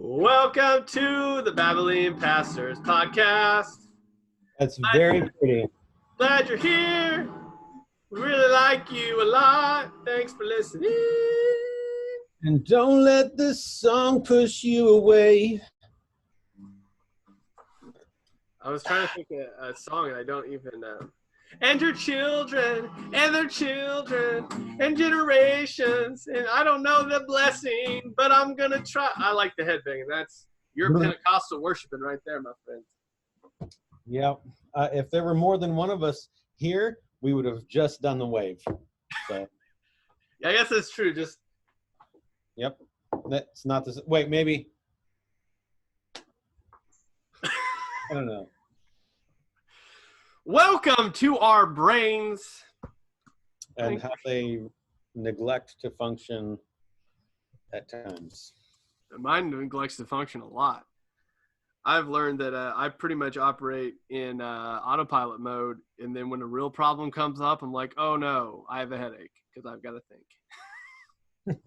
Welcome to the Babylon Pastors Podcast. That's very pretty. Glad you're here. We really like you a lot. Thanks for listening. And don't let this song push you away. I was trying to think of a song and I don't even know. And your children, and their children, and generations. And I don't know the blessing, but I'm going to try. I like the headbanging. That's your Pentecostal worshiping right there, my friend. Yeah. If there were more than one of us here, we would have just done the wave. So. Yeah, I guess that's true. Yep. That's not this. Wait, maybe. I don't know. Welcome to our brains. And how they neglect to function at times. Mine neglects to function a lot. I've learned that I pretty much operate in autopilot mode, and then when a real problem comes up, I'm like, oh no, I have a headache because I've got to think.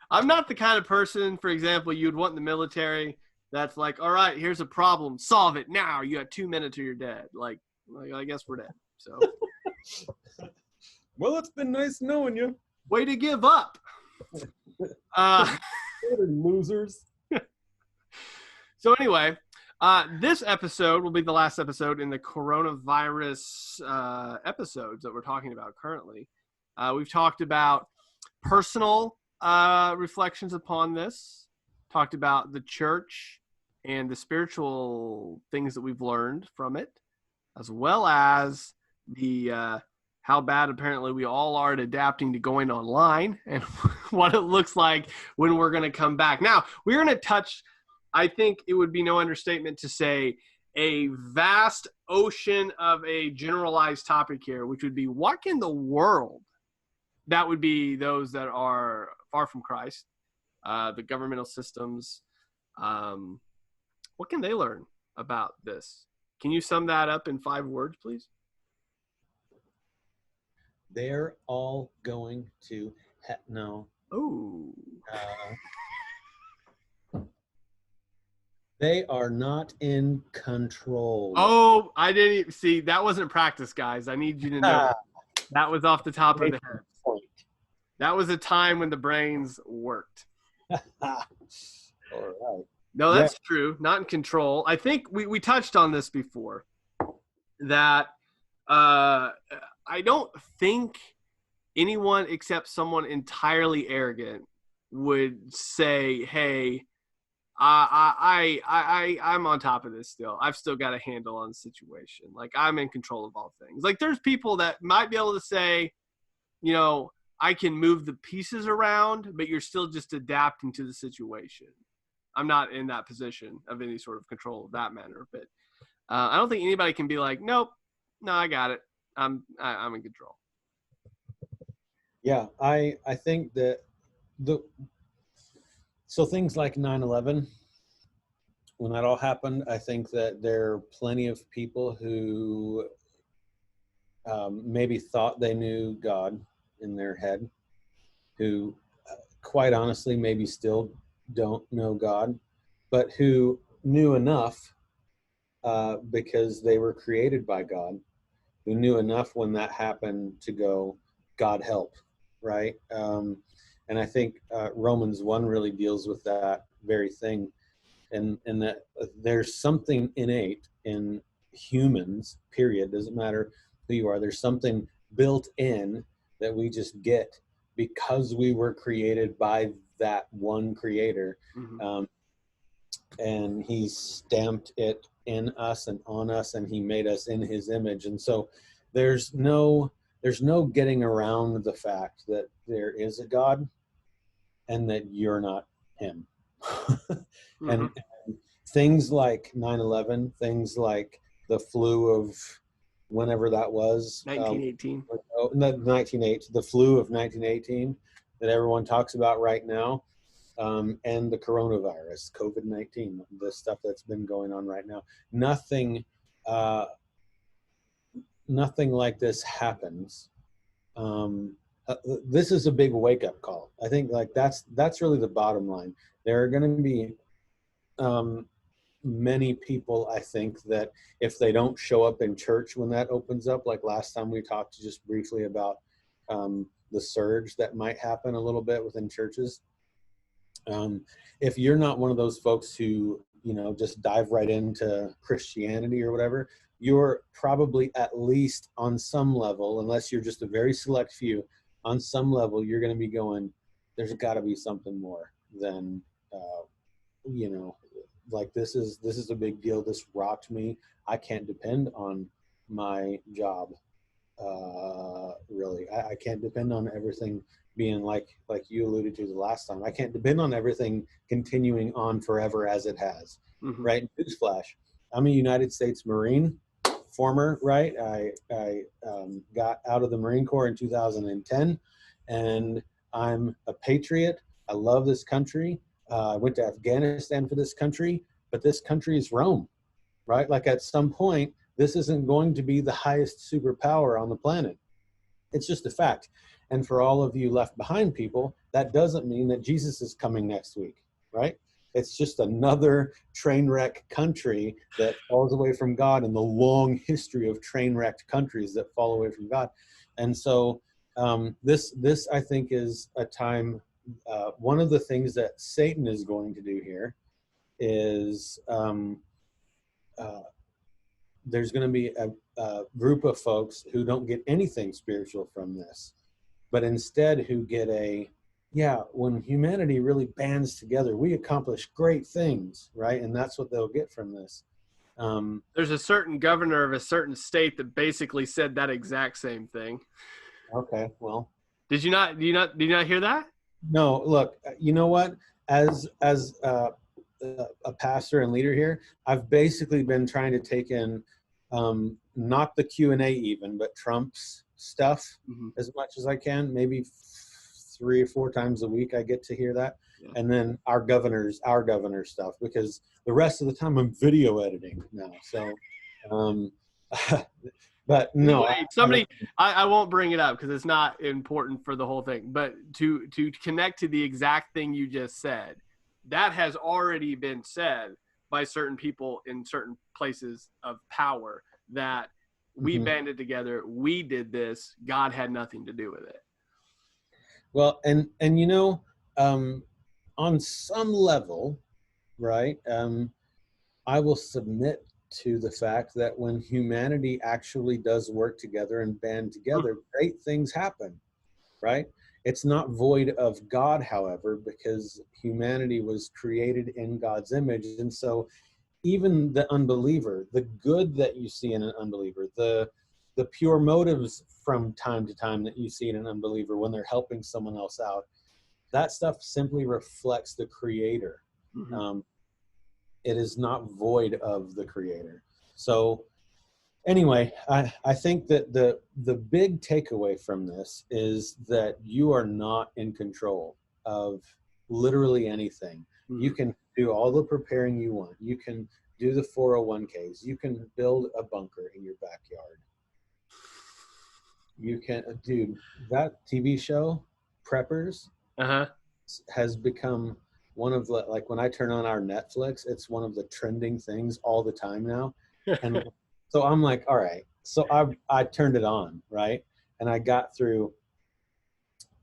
I'm not the kind of person, for example, you'd want in the military that's like, all right, here's a problem, solve it now. You got 2 minutes or you're dead. Like I guess we're dead. So, well, it's been nice knowing you. Way to give up. Losers. So anyway, this episode will be the last episode in the coronavirus episodes that we're talking about currently. We've talked about personal reflections upon this, talked about the church and the spiritual things that we've learned from it, as well as the how bad apparently we all are at adapting to going online and what it looks like when we're going to come back. Now, we're going to touch, I think it would be no understatement to say, a vast ocean of a generalized topic here, which would be what in the world, that would be those that are far from Christ, the governmental systems, what can they learn about this? Can you sum that up in 5 words, please? They're all going to no. Oh. They are not in control. Oh, I didn't even see. That wasn't practice, guys. I need you to know that was off the top of the head. That was a time when the brains worked. All right. No, that's true. Not in control. I think we touched on this before, that I don't think anyone except someone entirely arrogant would say, hey, I'm on top of this still. I've still got a handle on the situation. Like, I'm in control of all things. Like, there's people that might be able to say, you know, I can move the pieces around, but you're still just adapting to the situation. I'm not in that position of any sort of control of that manner, but I don't think anybody can be like, nope, no, I got it. I'm in control. Yeah, I think that so things like 9/11, when that all happened, I think that there are plenty of people who maybe thought they knew God in their head, who quite honestly maybe still don't know God, but who knew enough because they were created by God, who knew enough when that happened to go, God help, right? And I think Romans 1 really deals with that very thing, and that there's something innate in humans, period, doesn't matter who you are, there's something built in that we just get because we were created by that one creator. Mm-hmm. And he stamped it in us and on us, and he made us in his image. And so there's no getting around the fact that there is a God and that you're not him. Mm-hmm. and things like 9/11, things like the flu of whenever that was, 1918. 1908, the flu of 1918 that everyone talks about right now, and the coronavirus, COVID-19, the stuff that's been going on right now. Nothing like this happens this is a big wake-up call. I think like that's really the bottom line. There are going to be many people, I think, that if they don't show up in church when that opens up, like last time we talked just briefly about the surge that might happen a little bit within churches. If you're not one of those folks who, just dive right into Christianity or whatever, you're probably at least on some level, unless you're just a very select few, on some level, you're going to be going, there's got to be something more than, like this is a big deal. This rocked me. I can't depend on my job. Really, I can't depend on everything being like you alluded to the last time. I can't depend on everything continuing on forever as it has. Mm-hmm. Right? Newsflash: I'm a United States Marine, former. Right? I got out of the Marine Corps in 2010, and I'm a patriot. I love this country. I went to Afghanistan for this country, but this country is Rome, right? Like at some point, this isn't going to be the highest superpower on the planet. It's just a fact. And for all of you left behind people, that doesn't mean that Jesus is coming next week, right? It's just another train wreck country that falls away from God in the long history of train wrecked countries that fall away from God. And so this I think is a time. One of the things that Satan is going to do here is there's going to be a group of folks who don't get anything spiritual from this, but instead who get when humanity really bands together, we accomplish great things, right? And that's what they'll get from this. There's a certain governor of a certain state that basically said that exact same thing. Okay, well. Did you not hear that? No, look, you know what? As a pastor and leader here, I've basically been trying to take in not the Q&A even, but Trump's stuff as much as I can. Maybe 3 or 4 times a week I get to hear that. Yeah. And then our governor's stuff, because the rest of the time I'm video editing now. So, but no. Anyway, I won't bring it up because it's not important for the whole thing. But to connect to the exact thing you just said, that has already been said by certain people in certain places of power that we banded together, we did this, God had nothing to do with it. Well, and on some level, right, I will submit to the fact that when humanity actually does work together and band together, great things happen, right? It's not void of God, however, because humanity was created in God's image. And so even the unbeliever, the good that you see in an unbeliever, the pure motives from time to time that you see in an unbeliever when they're helping someone else out, that stuff simply reflects the Creator. It is not void of the Creator. So anyway, I think that the big takeaway from this is that you are not in control of literally anything. You can do all the preparing you want. You can do the 401ks. You can build a bunker in your backyard. You can, dude, that TV show, Preppers, has become one of the, like when I turn on our Netflix, it's one of the trending things all the time now. And so I'm like, all right. So I turned it on, right? And I got through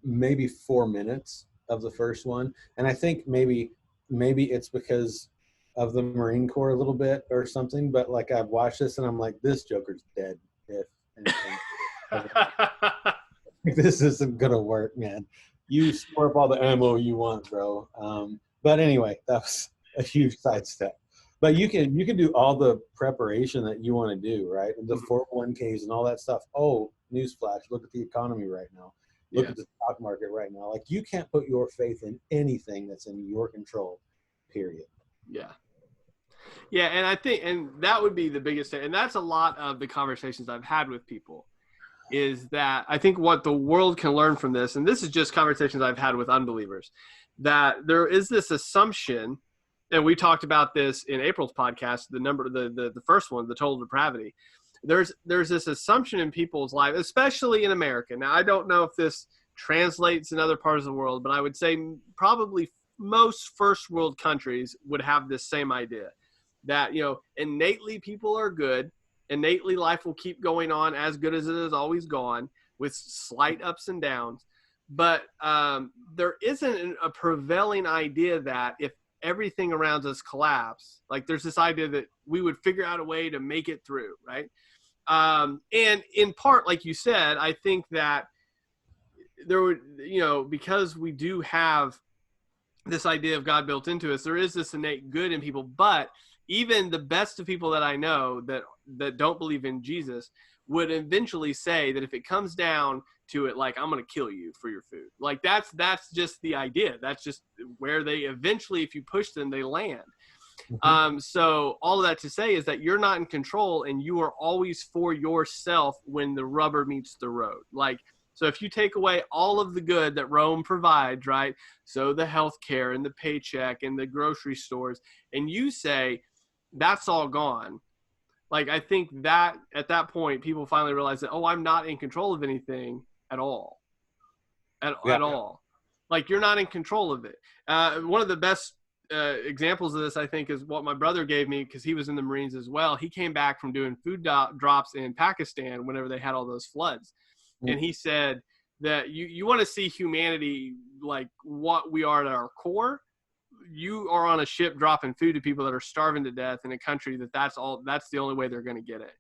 maybe 4 minutes of the first one. And I think maybe it's because of the Marine Corps a little bit or something, but like I've watched this and I'm like, this Joker's dead. If anything. This isn't gonna work, man. You store up all the ammo you want, bro. But anyway, that was a huge sidestep. But you can do all the preparation that you want to do, right? The 401ks and all that stuff. Oh, newsflash! Look at the economy right now. Look at the stock market right now. Like you can't put your faith in anything that's in your control. Period. Yeah. Yeah, and I think, and that would be the biggest thing, and that's a lot of the conversations I've had with people, is that I think what the world can learn from this, and this is just conversations I've had with unbelievers, that there is this assumption, and we talked about this in April's podcast, the first one, the total depravity. There's this assumption in people's life, especially in America. Now, I don't know if this translates in other parts of the world, but I would say probably most first world countries would have this same idea that, innately people are good. Innately life will keep going on as good as it has always gone, with slight ups and downs. But there isn't a prevailing idea that if everything around us collapse, like there's this idea that we would figure out a way to make it through, right? And in part, like you said, I think that there would, because we do have this idea of God built into us, there is this innate good in people. But even the best of people that I know that don't believe in Jesus would eventually say that if it comes down to it, like, I'm going to kill you for your food. Like that's just the idea. That's just where they eventually, if you push them, they land. So all of that to say is that you're not in control, and you are always for yourself when the rubber meets the road. Like, so if you take away all of the good that Rome provides, right? So the healthcare and the paycheck and the grocery stores, and you say that's all gone. Like, I think that at that point, people finally realize that, I'm not in control of anything at all. At all. Like, you're not in control of it. One of the best examples of this, I think, is what my brother gave me, because he was in the Marines as well. He came back from doing food drops in Pakistan whenever they had all those floods. And he said that you want to see humanity like what we are at our core. You are on a ship dropping food to people that are starving to death in a country that's the only way they're going to get it.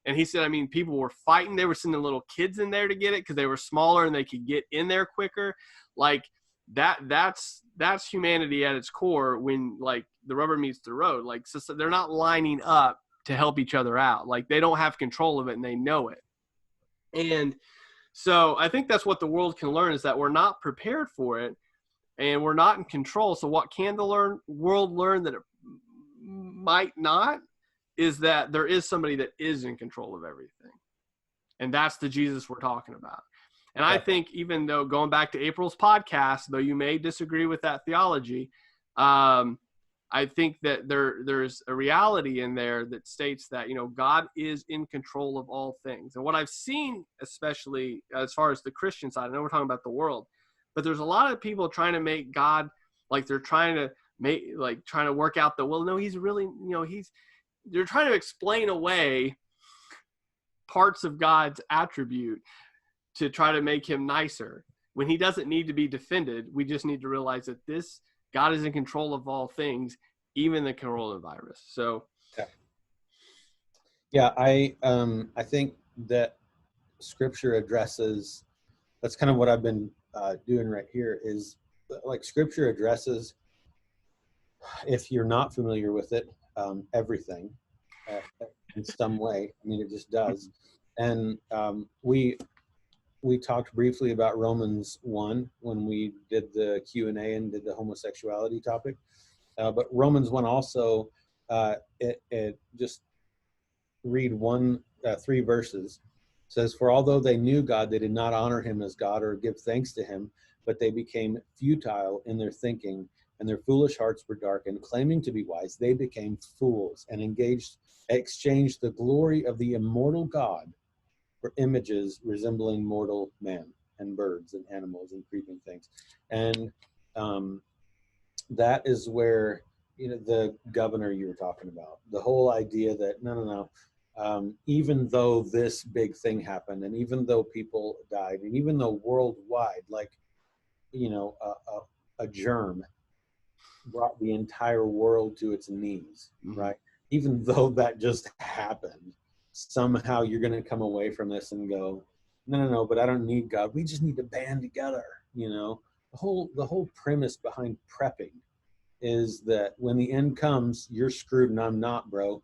And he said, people were fighting. They were sending little kids in there to get it because they were smaller and they could get in there quicker. Like that's humanity at its core when like the rubber meets the road. Like, so they're not lining up to help each other out. Like, they don't have control of it and they know it. And so I think that's what the world can learn, is that we're not prepared for it and we're not in control. So what can the world learn that it might not, is that there is somebody that is in control of everything. And that's the Jesus we're talking about. And I think, even though, going back to April's podcast, though you may disagree with that theology, I think that there's a reality in there that states that, God is in control of all things. And what I've seen, especially as far as the Christian side, I know we're talking about the world, but there's a lot of people trying to make God, like they're trying to work out no, he's really, they're trying to explain away parts of God's attribute to try to make him nicer when he doesn't need to be defended. We just need to realize that God is in control of all things, even the coronavirus. So, I think that Scripture addresses. That's kind of what I've been doing right here. Is like Scripture addresses, if you're not familiar with it, everything in some way. It just does. And we talked briefly about Romans 1 when we did the Q&A and did the homosexuality topic. But Romans 1 also, it just read 3 verses. It says, "For although they knew God, they did not honor him as God or give thanks to him, but they became futile in their thinking, and their foolish hearts were darkened. Claiming to be wise, they became fools and exchanged the glory of the immortal God for images resembling mortal man and birds and animals and creeping things." And that is where, the governor you were talking about, the whole idea that no, even though this big thing happened, and even though people died, and even though worldwide, like, a germ brought the entire world to its knees, right? Even though that just happened, somehow you're going to come away from this and go, no, but I don't need God. We just need to band together. The whole premise behind prepping is that when the end comes, you're screwed and I'm not, bro.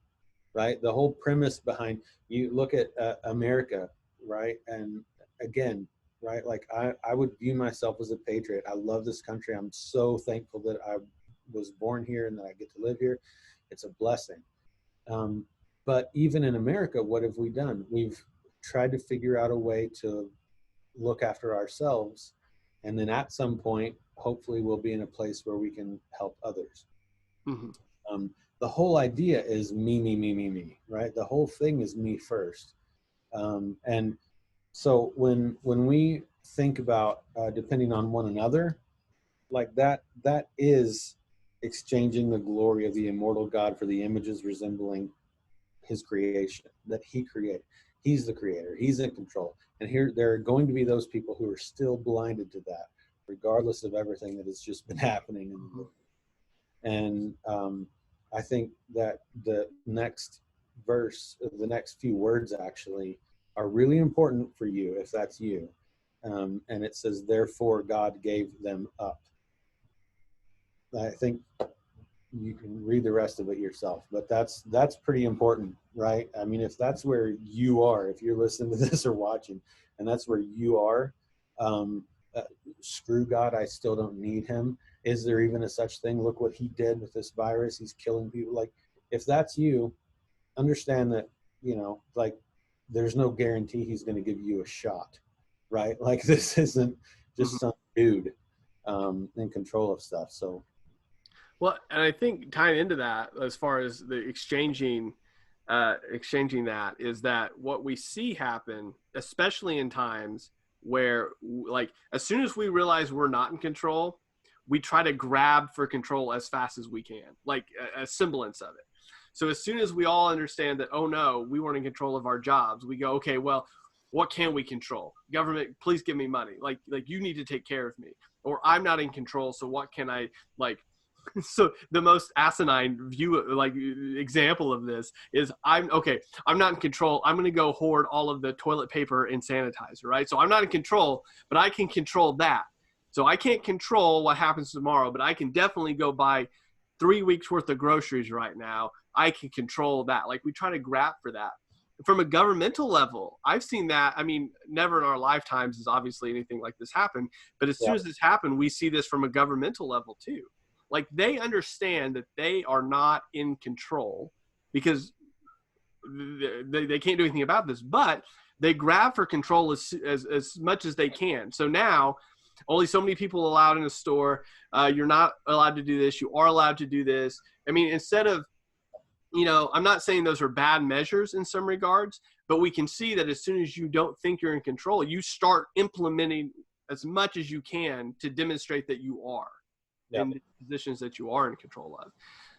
Right? The whole premise behind, you look at America, right? And again, right? Like I would view myself as a patriot. I love this country. I'm so thankful that I was born here and that I get to live here. It's a blessing. But even in America, what have we done? We've tried to figure out a way to look after ourselves. And then at some point, hopefully we'll be in a place where we can help others. The whole idea is me, right? The whole thing is me first. And so when we think about depending on one another, like that is exchanging the glory of the immortal God for the images resembling his creation that he created. He's the creator. He's in control. And here there are going to be those people who are still blinded to that, regardless of everything that has just been happening in the world. And I think that the next verse, the next few words actually are really important for you if that's you. And it says, therefore God gave them up. I think you can read the rest of it yourself, but that's pretty important, right? I mean, if that's where you are, if you're listening to this or watching, and that's where you are, screw God, I still don't need him. Is there even a such thing? Look what he did with this virus. He's killing people. Like, if that's you, understand that, like, there's no guarantee he's going to give you a shot, right? Like, this isn't just some dude in control of stuff. So, well, and I think tying into that, as far as the exchanging that, is that what we see happen, especially in times where, like, as soon as we realize we're not in control, we try to grab for control as fast as we can, like a semblance of it. So as soon as we all understand that, oh no, we weren't in control of our jobs, we go, okay, well, what can we control? Government, please give me money. Like you need to take care of me, or I'm not in control. So what can I, like, so the most asinine example of this is I'm not in control. I'm going to go hoard all of the toilet paper and sanitizer, right? So I'm not in control, but I can control that. So I can't control what happens tomorrow, but I can definitely go buy 3 weeks worth of groceries right now. I can control that. Like, we try to grab for that. From a governmental level, I've seen that. I mean, never in our lifetimes has obviously anything like this happened, but as soon as this happened, we see this from a governmental level too. Like, they understand that they are not in control because they can't do anything about this, but they grab for control as much as they can. So now only so many people allowed in a store. You're not allowed to do this. You are allowed to do this. I mean, instead of, I'm not saying those are bad measures in some regards, but we can see that as soon as you don't think you're in control, you start implementing as much as you can to demonstrate that you are. In the positions that you are in control of.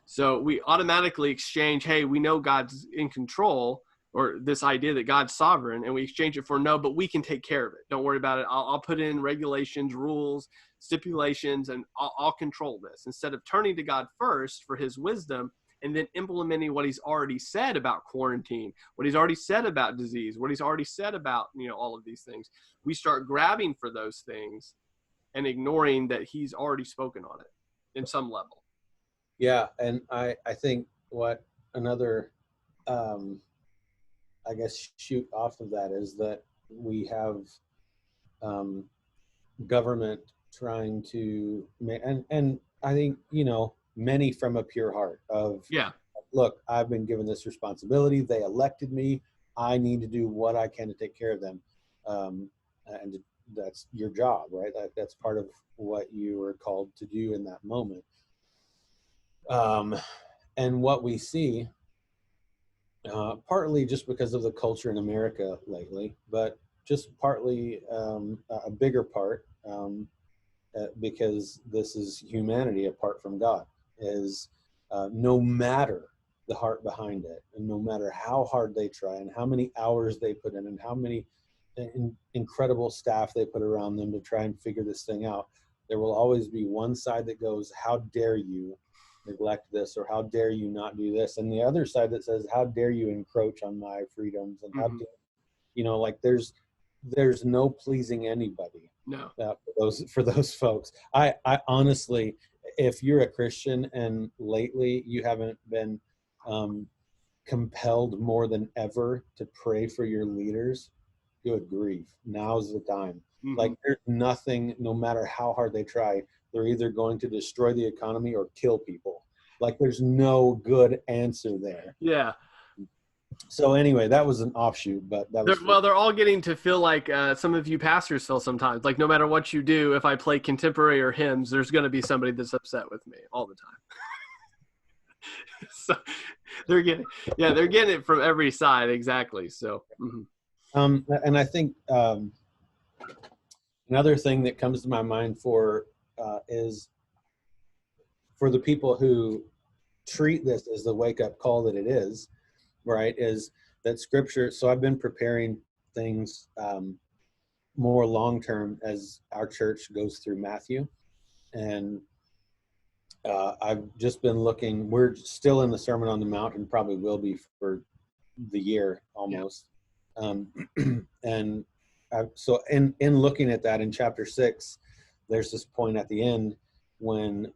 So we automatically exchange, hey, we know God's in control, or this idea that God's sovereign, and we exchange it for, no, but we can take care of it. Don't worry about it. I'll put in regulations, rules, stipulations, and I'll control this, instead of turning to God first for his wisdom and then implementing what he's already said about quarantine, what he's already said about disease, what he's already said about, all of these things. We start grabbing for those things and ignoring that he's already spoken on it in some level. Yeah. And I think what another, I guess, shoot off of that is that we have government trying to, and I think, many from a pure heart of, look, I've been given this responsibility. They elected me. I need to do what I can to take care of them. And that's your job, right? That's part of what you were called to do in that moment. And what we see, partly just because of the culture in America lately, but just partly a bigger part, because this is humanity apart from God, is no matter the heart behind it, and no matter how hard they try and how many hours they put in and how many incredible staff they put around them to try and figure this thing out, there will always be one side that goes, how dare you neglect this, or how dare you not do this, and the other side that says, how dare you encroach on my freedoms, and how dare, like there's no pleasing anybody. No. For those folks. I honestly, if you're a Christian and lately you haven't been compelled more than ever to pray for your leaders, good grief, now's the time. Like, there's nothing, no matter how hard they try, they're either going to destroy the economy or kill people. Like, there's no good answer there. Yeah. So anyway, that was an offshoot, but that was they're all getting to feel like some of you pastors feel sometimes. Like, no matter what you do, if I play contemporary or hymns, there's going to be somebody that's upset with me all the time. So they're getting it from every side. Exactly. So, and I think, Another thing that comes to my mind is for the people who treat this as the wake-up call that it is, right, is that Scripture. So I've been preparing things more long-term as our church goes through Matthew. And I've just been looking. We're still in the Sermon on the Mount and probably will be for the year almost. And so in looking at that in chapter 6, there's this point at the end when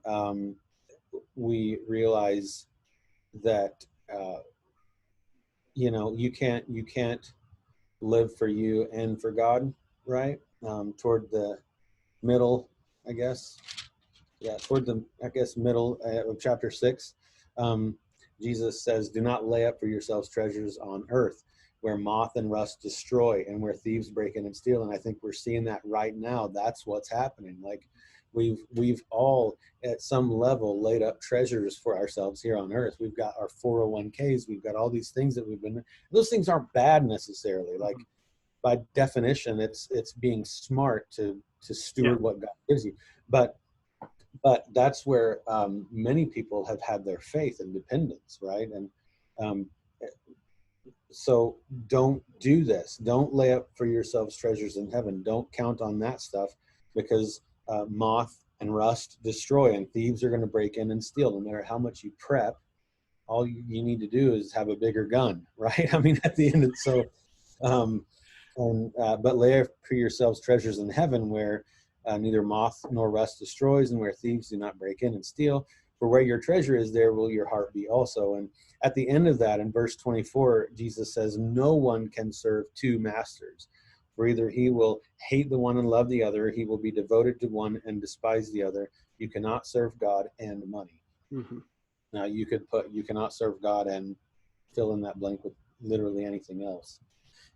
we realize that you can't live for you and for God, right? Toward the middle, I guess. Yeah, toward the middle of chapter 6, Jesus says, "Do not lay up for yourselves treasures on earth, where moth and rust destroy, and where thieves break in and steal." And I think we're seeing that right now. That's what's happening. Like we've all at some level laid up treasures for ourselves here on earth. We've got our 401ks. We've got all these things that we've been. Those things aren't bad necessarily. Like by definition, it's being smart to steward what God gives you. But that's where many people have had their faith and dependence, right? And so don't do this. Don't lay up for yourselves treasures in heaven. Don't count on that stuff, because moth and rust destroy, and thieves are going to break in and steal. No matter how much you prep, all you need to do is have a bigger gun, right? I mean, at the end, but lay up for yourselves treasures in heaven, where neither moth nor rust destroys, and where thieves do not break in and steal. For where your treasure is, there will your heart be also. And at the end of that, in verse 24, Jesus says, "No one can serve two masters, for either he will hate the one and love the other, he will be devoted to one and despise the other. You cannot serve God and money." Mm-hmm. Now you could put, "You cannot serve God," and fill in that blank with literally anything else.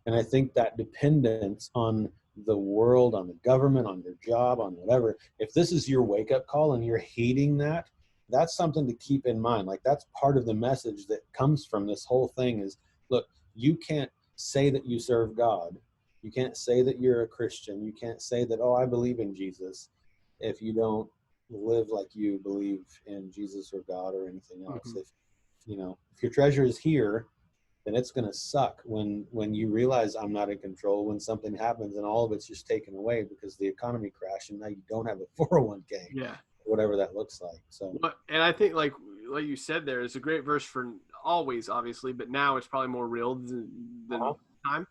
And I think that dependence on the world, on the government, on your job, on whatever, if this is your wake-up call and you're hating that, that's something to keep in mind. Like, that's part of the message that comes from this whole thing is, look, you can't say that you serve God. You can't say that you're a Christian. You can't say that, "Oh, I believe in Jesus," if you don't live like you believe in Jesus or God or anything else. Mm-hmm. If your treasure is here, then it's going to suck when you realize I'm not in control, when something happens and all of it's just taken away because the economy crashed and now you don't have a 401k, whatever that looks like. So, and I think like you said, there is a great verse for always, obviously, but now it's probably more real than time,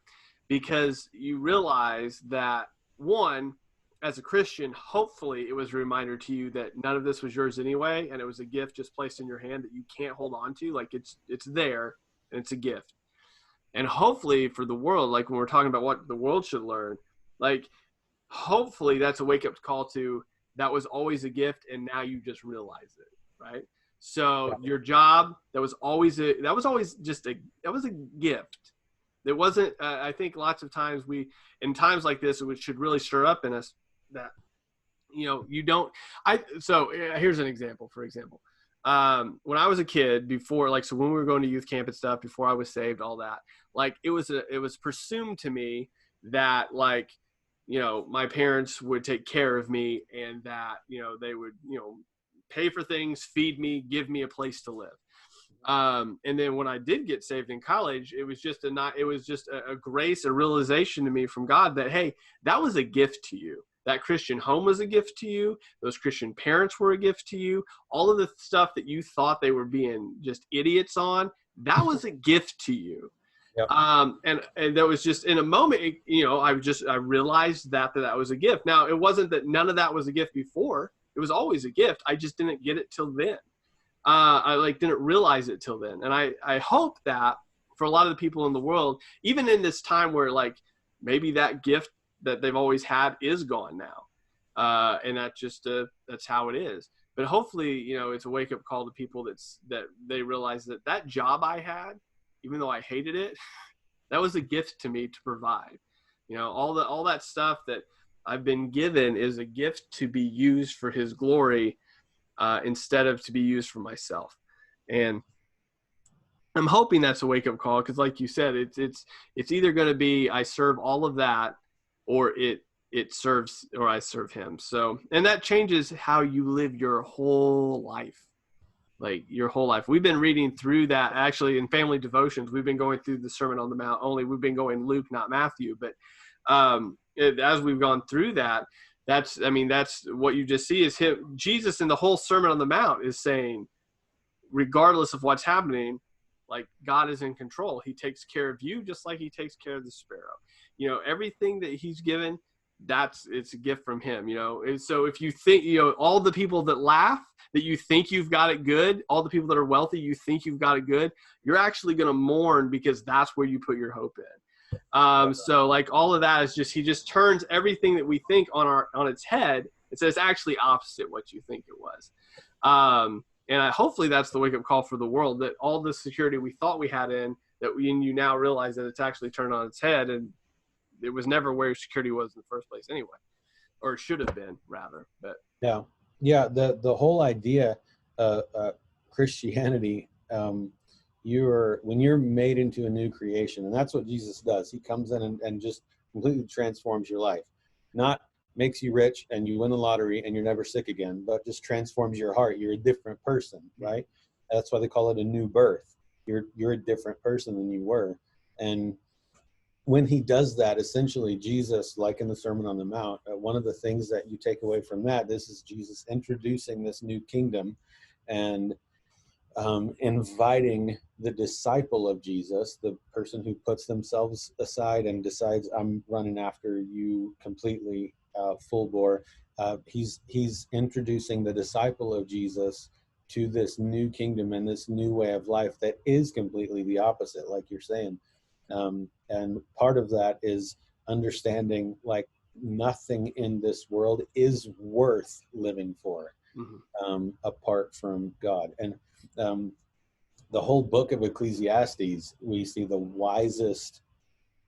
because you realize that, one, as a Christian, hopefully it was a reminder to you that none of this was yours anyway, and it was a gift just placed in your hand that you can't hold on to. Like it's there. And it's a gift. And hopefully for the world, like when we're talking about what the world should learn, like hopefully that's a wake-up call to, that was always a gift and now you just realize it, right? So your job, that was always a gift. There wasn't, I think lots of times in times like this, it should really stir up in us that, so here's an example, for example. When I was a kid, before, so when we were going to youth camp and stuff, before I was saved, all that, it was presumed to me that my parents would take care of me, and that, they would, pay for things, feed me, give me a place to live. And then when I did get saved in college, it was just a grace, a realization to me from God that, hey, that was a gift to you. That Christian home was a gift to you. Those Christian parents were a gift to you. All of the stuff that you thought they were being just idiots on, that was a gift to you. Yep. And that was just in a moment, I realized that was a gift. Now, it wasn't that none of that was a gift before. It was always a gift. I just didn't get it till then. I didn't realize it till then. And I hope that for a lot of the people in the world, even in this time where maybe that gift that they've always had is gone now. And that's how it is. But hopefully, it's a wake up call to people that they realize that job I had, even though I hated it, that was a gift to me to provide. All that stuff that I've been given is a gift to be used for His glory, instead of to be used for myself. And I'm hoping that's a wake up call, because like you said, it's either going to be I serve all of that, or it it serves, or I serve him. So, and that changes how you live your whole life. Like your whole life. We've been reading through that actually in family devotions. We've been going through the Sermon on the Mount only. We've been going Luke, not Matthew. But as we've gone through that, that's what you just see is him. Jesus in the whole Sermon on the Mount is saying, regardless of what's happening, like God is in control. He takes care of you just like he takes care of the sparrow. You know, everything that he's given, it's a gift from him, you know. And so if you think, you know, all the people that laugh that you think you've got it good, all the people that are wealthy, you think you've got it good, you're actually going to mourn because that's where you put your hope in. So like all of that is just, he just turns everything that we think on its head. It says actually opposite what you think it was. And hopefully that's the wake-up call for the world, that all the security we thought we had and you now realize that it's actually turned on its head, and it was never where security was in the first place anyway, or it should have been rather. But yeah, the whole idea, Christianity, when you're made into a new creation, and that's what Jesus does. He comes in and just completely transforms your life, not makes you rich and you win the lottery and you're never sick again, but just transforms your heart. You're a different person, right? That's why they call it a new birth. You're a different person than you were. And when he does that, essentially Jesus, like in the Sermon on the Mount, one of the things that you take away from that, this is Jesus introducing this new kingdom and inviting the disciple of Jesus, the person who puts themselves aside and decides, I'm running after you completely, full bore. He's introducing the disciple of Jesus to this new kingdom and this new way of life that is completely the opposite, like you're saying. And part of that is understanding like nothing in this world is worth living for, apart from God. And the whole book of Ecclesiastes, we see the wisest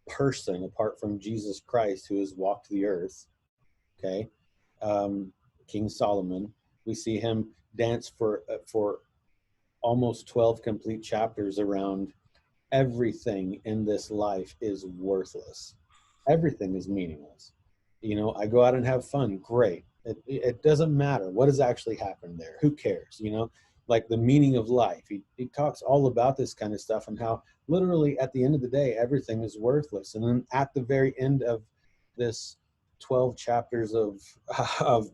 person apart from Jesus Christ who has walked the earth. Okay. King Solomon, we see him dance for almost 12 complete chapters around everything in this life is worthless. Everything is meaningless. You know, I go out and have fun. Great. It doesn't matter what has actually happened there. Who cares? You know, like the meaning of life. He talks all about this kind of stuff and how literally at the end of the day, everything is worthless. And then at the very end of this 12 chapters of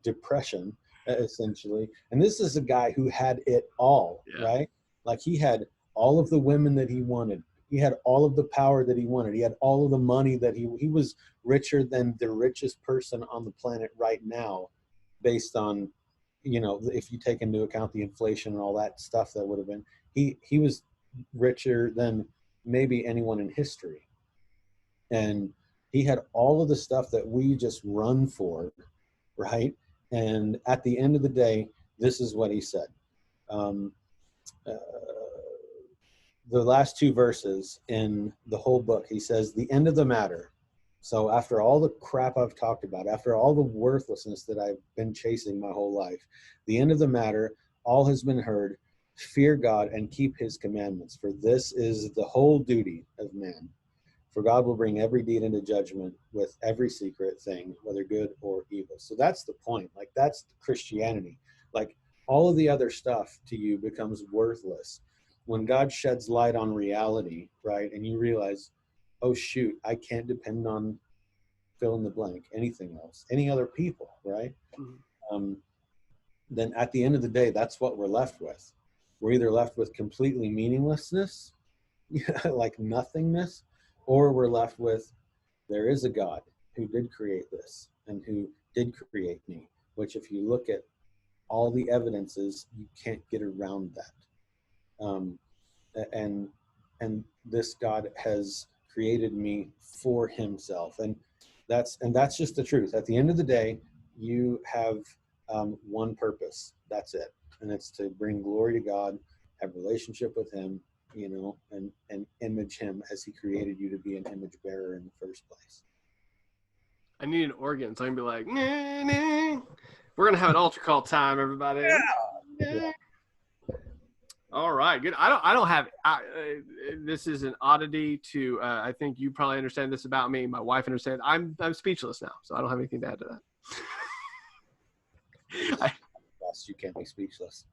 depression, essentially. And this is a guy who had it all, right? Like he had all of the women that he wanted. He had all of the power that he wanted. He had all of the money that he was richer than the richest person on the planet right now, based on, you know, if you take into account the inflation and all that stuff that would have been, he was richer than maybe anyone in history. And he had all of the stuff that we just run for, right? And at the end of the day, this is what he said. The last two verses in the whole book, he says, the end of the matter. So after all the crap I've talked about, after all the worthlessness that I've been chasing my whole life, the end of the matter, all has been heard. Fear God and keep his commandments, for this is the whole duty of man. For God will bring every deed into judgment with every secret thing, whether good or evil. So that's the point. Like, that's Christianity. Like, all of the other stuff to you becomes worthless when God sheds light on reality, right? And you realize, oh, shoot, I can't depend on fill in the blank, anything else, any other people, right? Then at the end of the day, that's what we're left with. We're either left with completely meaninglessness, like nothingness, or we're left with, there is a God who did create this and who did create me, which if you look at all the evidences, you can't get around that. And this God has created me for himself. And that's just the truth. At the end of the day, you have one purpose. That's it. And it's to bring glory to God, have a relationship with him, you know, and image him as he created you to be an image bearer in the first place. I need an organ, so I can be like, nah, nah. We're going to have an altar call time, everybody. Yeah. All right, good. I don't have. This is an oddity to. I think you probably understand this about me. My wife understands. I'm speechless now, so I don't have anything to add to that. Yes, you can't be speechless.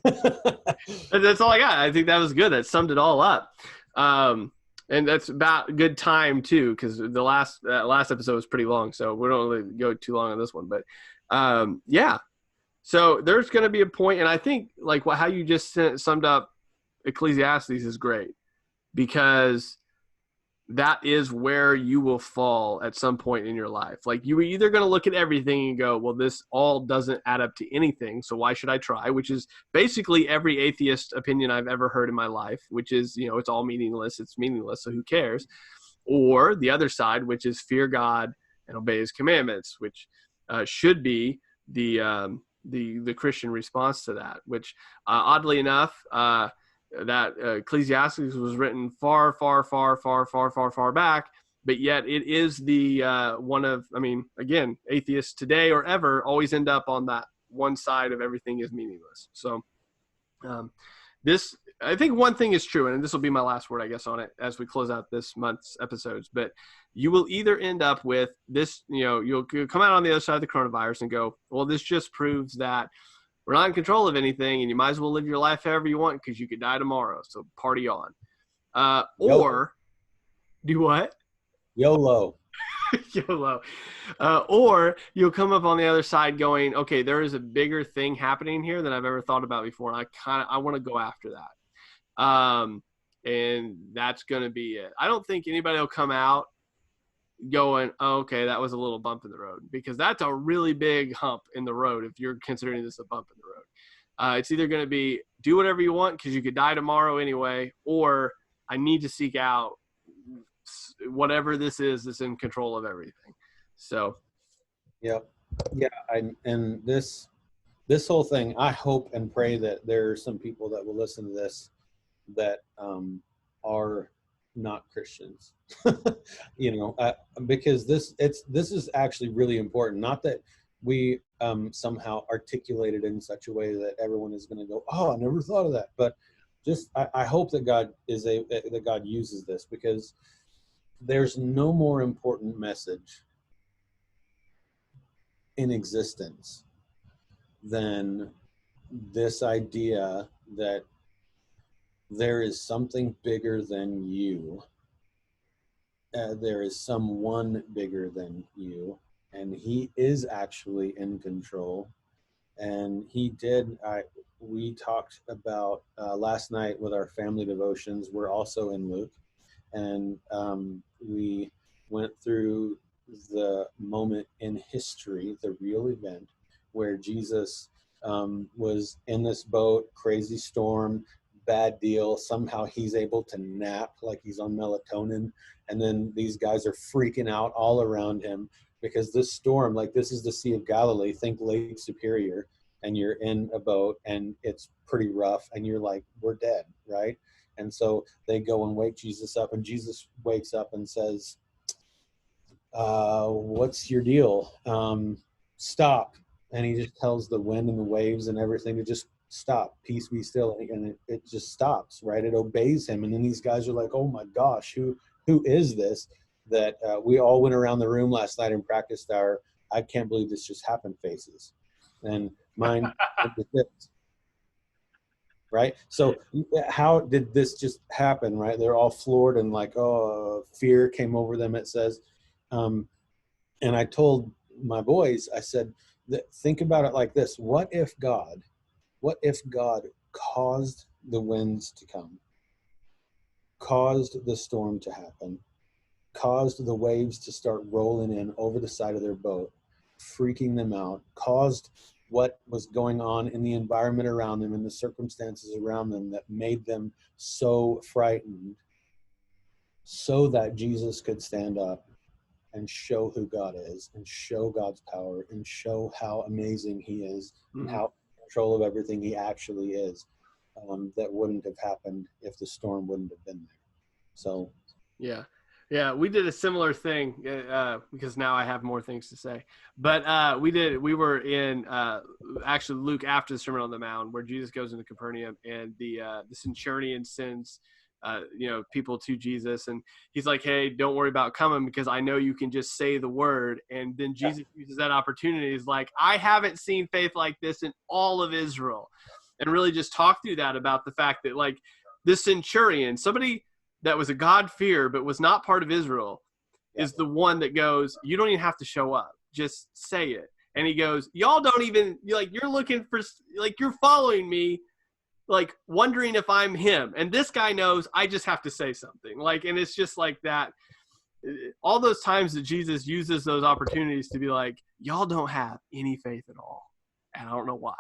That's all I got. I think that was good. That summed it all up. And that's about good time too, because the last episode was pretty long, so we don't really go too long on this one. But yeah. So there's going to be a point, and I think like how you just summed up Ecclesiastes is great, because that is where you will fall at some point in your life. Like you were either going to look at everything and go, well, this all doesn't add up to anything, so why should I try? Which is basically every atheist opinion I've ever heard in my life, which is, it's all meaningless. It's meaningless, so who cares? Or the other side, which is fear God and obey his commandments, which should be the Christian response to that, which oddly enough, that Ecclesiastes was written far back, but yet it is the one of, again, atheists today or ever always end up on that one side of everything is meaningless. So I think one thing is true, and this will be my last word, I guess, on it as we close out this month's episodes, but you will either end up with this, you'll come out on the other side of the coronavirus and go, well, this just proves that we're not in control of anything, and you might as well live your life however you want because you could die tomorrow. So party on. Or do what? YOLO. YOLO. Or you'll come up on the other side going, okay, there is a bigger thing happening here than I've ever thought about before. And I want to go after that. And that's going to be it. I don't think anybody will come out going, oh, okay, that was a little bump in the road, because that's a really big hump in the road if you're considering this a bump in the road. It's either going to be do whatever you want because you could die tomorrow anyway, or I need to seek out whatever this is that's in control of everything. So yeah, and this whole thing, I hope and pray that there are some people that will listen to this that are not Christians, because this is actually really important. Not that we somehow articulate it in such a way that everyone is going to go, oh, I never thought of that. But just I hope that God that God uses this, because there's no more important message in existence than this idea that there is something bigger than you. There is someone bigger than you, and he is actually in control. And we talked about last night with our family devotions. We're also in Luke, and we went through the moment in history, the real event, where Jesus was in this boat, crazy storm, bad deal. Somehow he's able to nap like he's on melatonin. And then these guys are freaking out all around him because this storm, like this is the Sea of Galilee, think Lake Superior, and you're in a boat and it's pretty rough and you're like, we're dead, right? And so they go and wake Jesus up, and Jesus wakes up and says, what's your deal? Stop. And he just tells the wind and the waves and everything to just stop, peace be still, and it just stops, right? It obeys him. And then these guys are like, oh my gosh, who is this? That we all went around the room last night and practiced our I can't believe this just happened faces, and mine right? So how did this just happen, right? They're all floored and like, oh, fear came over them, it says. And I told my boys, I said, think about it like this. What if God caused the winds to come, caused the storm to happen, caused the waves to start rolling in over the side of their boat, freaking them out, caused what was going on in the environment around them and the circumstances around them that made them so frightened, so that Jesus could stand up and show who God is and show God's power and show how amazing he is and how in control of everything he actually is. That wouldn't have happened if the storm wouldn't have been there. So yeah, Yeah, we did a similar thing because now I have more things to say. But we were in actually Luke after the Sermon on the Mount, where Jesus goes into Capernaum, and the centurion sends people to Jesus, and he's like, "Hey, don't worry about coming because I know you can just say the word." And then Jesus uses that opportunity. He's like, "I haven't seen faith like this in all of Israel," and really just talk through that about the fact that like this centurion, somebody that was a God-fearer but was not part of Israel, is the one that goes, you don't even have to show up. Just say it. And he goes, y'all don't even, like, you're looking for, like, you're following me, like, wondering if I'm him. And this guy knows I just have to say something. Like, and it's just like that. All those times that Jesus uses those opportunities to be like, y'all don't have any faith at all. And I don't know why.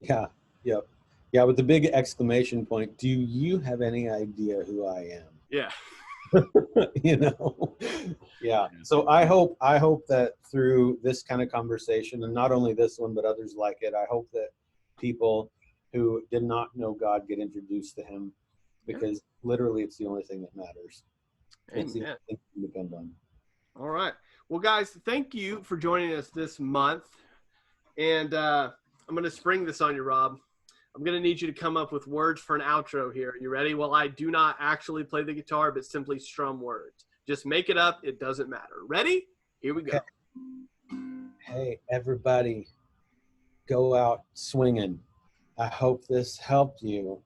Yeah. Yep. Yeah, with the big exclamation point, do you have any idea who I am? Yeah. Yeah. So I hope that through this kind of conversation, and not only this one, but others like it, I hope that people who did not know God get introduced to him, because literally it's the only thing that matters. Amen. It's the only thing to depend on. All right. Well, guys, thank you for joining us this month. And I'm going to spring this on you, Rob. I'm going to need you to come up with words for an outro here. You ready? Well, I do not actually play the guitar, but simply strum words. Just make it up. It doesn't matter. Ready? Here we go. Hey, everybody, go out swinging. I hope this helped you,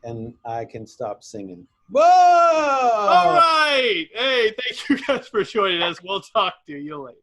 and I can stop singing. Whoa! All right. Hey, thank you guys for joining us. We'll talk to you later.